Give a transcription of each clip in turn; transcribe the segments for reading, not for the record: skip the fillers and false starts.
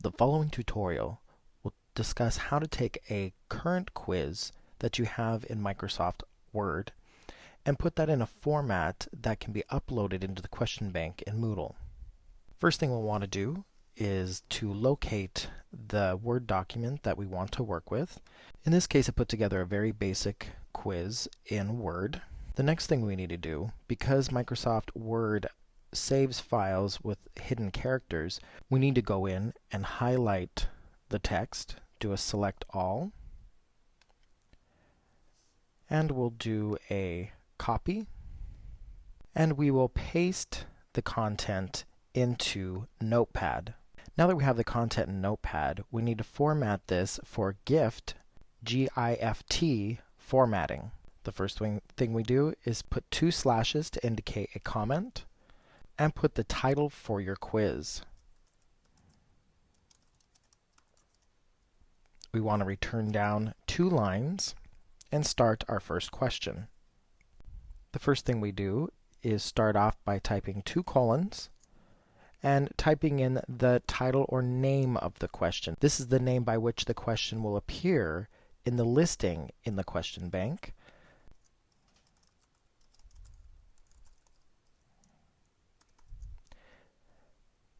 The following tutorial will discuss how to take a current quiz that you have in Microsoft Word and put that in a format that can be uploaded into the question bank in Moodle. First thing we'll want to do is to locate the Word document that we want to work with. In this case, I put together a very basic quiz in Word. The next thing we need to do, because Microsoft Word saves files with hidden characters, we need to go in and highlight the text, do a select all, and we'll do a copy, and we will paste the content into Notepad. Now that we have the content in Notepad, we need to format this for GIFT, G-I-F-T formatting. The first thing we do is put 2 slashes to indicate a comment, and put the title for your quiz. We want to return down 2 lines and start our first question. The first thing we do is start off by typing 2 colons and typing in the title or name of the question. This is the name by which the question will appear in the listing in the question bank.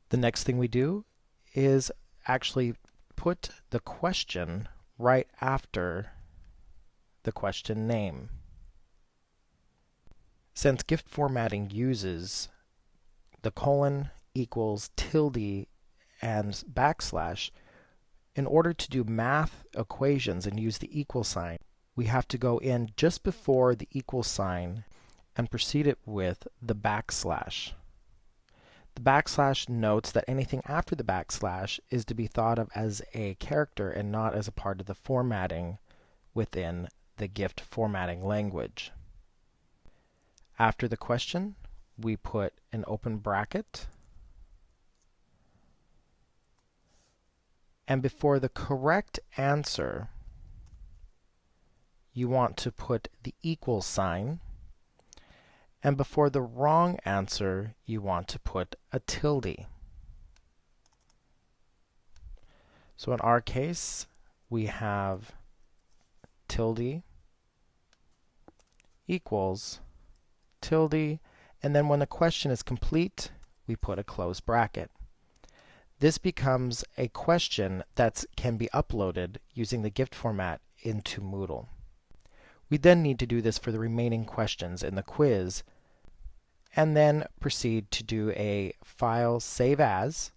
The next thing we do is actually put the question right after the question name. Since GIFT formatting uses the colon, equals, tilde, and backslash, in order to do math equations and use the equal sign, we have to go in just before the equal sign and precede it with the backslash. The backslash notes that anything after the backslash is to be thought of as a character and not as a part of the formatting within the GIFT formatting language. After the question, we put an open bracket, and before the correct answer, you want to put the equal sign, and before the wrong answer, you want to put a tilde. So in our case, we have tilde equals tilde, and then when the question is complete, we put a close bracket. This becomes a question that can be uploaded using the GIFT format into Moodle. We then need to do this for the remaining questions in the quiz, and then proceed to do a file save as,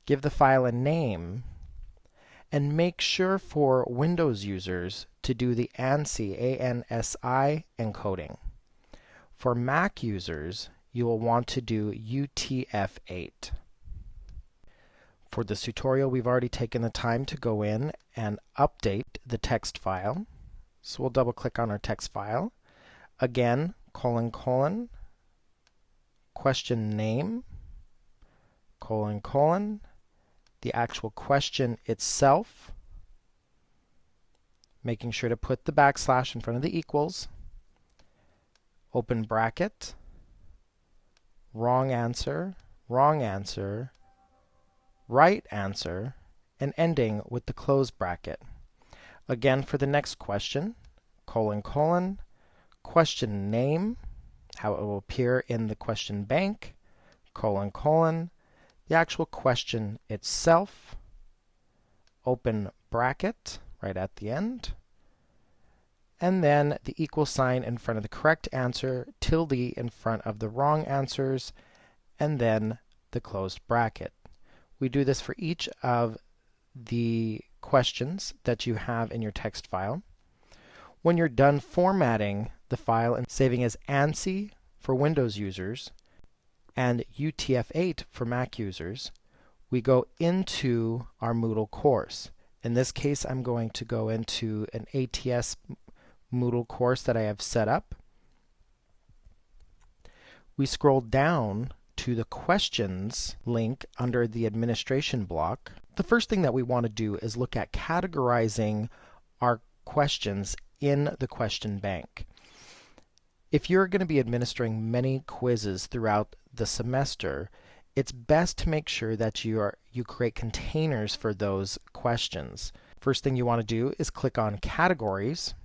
give the file a name, and make sure for Windows users to do the ANSI, A-N-S-I encoding. For Mac users, you will want to do UTF-8. For this tutorial, we've already taken the time to go in and update the text file. So we'll double click on our text file. Again, colon, colon, question name, colon, colon, the actual question itself, making sure to put the backslash in front of the equals, open bracket, wrong answer, right answer, and ending with the close bracket. Again, for the next question, colon, colon, question name, how it will appear in the question bank, colon, colon, the actual question itself, open bracket right at the end, and then the equal sign in front of the correct answer, tilde in front of the wrong answers, and then the closed bracket. We do this for each of the questions that you have in your text file. When you're done formatting the file and saving as ANSI for Windows users and UTF-8 for Mac users, we go into our Moodle course. In this case, I'm going to go into an ATS Moodle course that I have set up. We scroll down to the questions link under the administration block. The first thing that we want to do is look at categorizing our questions in the question bank. If you're going to be administering many quizzes throughout the semester, it's best to make sure that you create containers for those questions. First thing you want to do is click on Categories.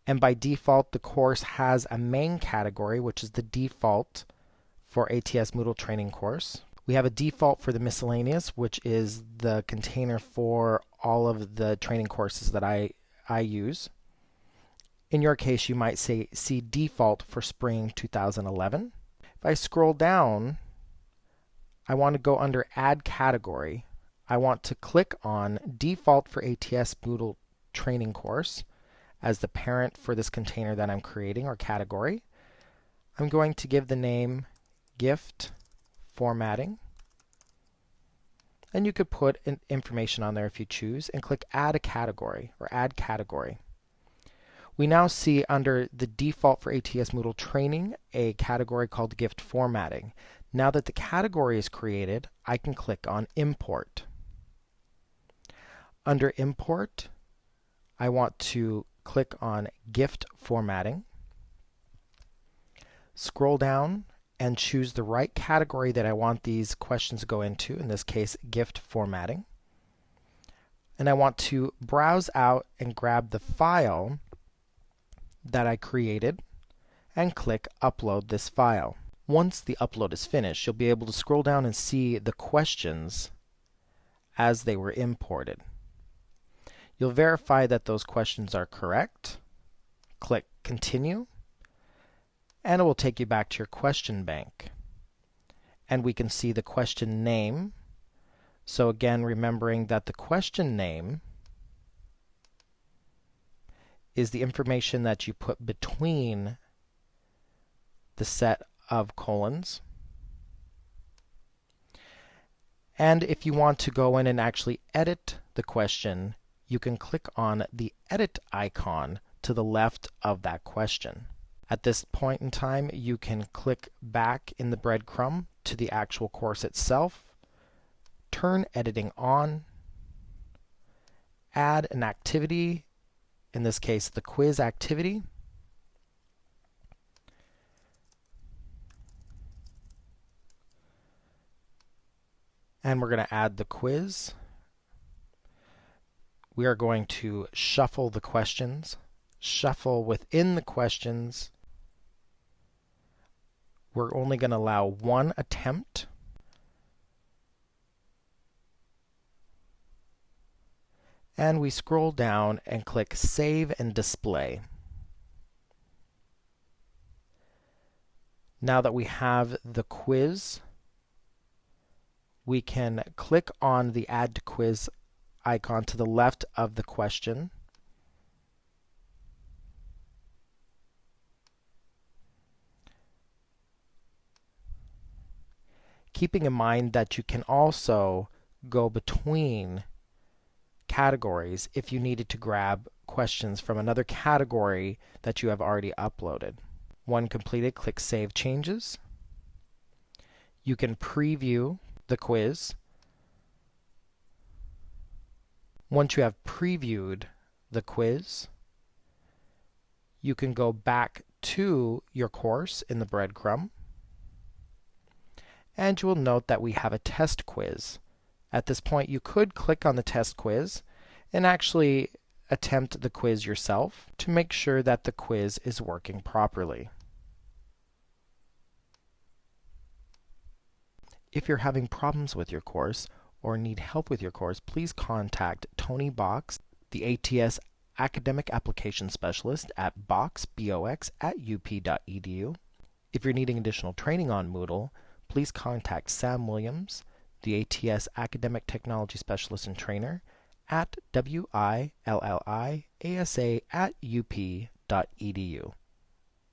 And by default, the course has a main category, which is the default for ATS Moodle training course. We have a default for the miscellaneous, which is the container for all of the training courses that I use. In your case, you might see default for spring 2011. If I scroll down, I want to go under Add Category. I want to click on Default for ATS Moodle Training Course as the parent for this container that I'm creating, or category. I'm going to give the name Gift Formatting. And you could put information on there if you choose, and click Add a Category, or Add Category. We now see under the default for ATS Moodle Training a category called Gift Formatting. Now that the category is created, I can click on Import. Under Import, I want to click on Gift Formatting, scroll down, and choose the right category that I want these questions to go into, in this case, Gift Formatting. And I want to browse out and grab the file that I created and click Upload this file. Once the upload is finished, you'll be able to scroll down and see the questions as they were imported. You'll verify that those questions are correct, click Continue, and it will take you back to your question bank. And we can see the question name. So again, remembering that the question name is the information that you put between the set of colons. And if you want to go in and actually edit the question, you can click on the edit icon to the left of that question. At this point in time, you can click back in the breadcrumb to the actual course itself, turn editing on, add an activity, in this case the quiz activity, and we're going to add the quiz. We are going to shuffle the questions, shuffle within the questions. We're only going to allow one attempt. And we scroll down and click Save and Display. Now that we have the quiz, we can click on the Add to Quiz icon to the left of the question. Keeping in mind that you can also go between categories if you needed to grab questions from another category that you have already uploaded. When completed, click Save Changes. You can preview the quiz. Once you have previewed the quiz, you can go back to your course in the breadcrumb, and you will note that we have a test quiz. At this point, you could click on the test quiz and actually attempt the quiz yourself to make sure that the quiz is working properly. If you're having problems with your course or need help with your course, please contact Tony Box, the ATS Academic Application Specialist at box@up.edu. If you're needing additional training on Moodle, please contact Sam Williams, the ATS Academic Technology Specialist and Trainer, at williasa@up.edu.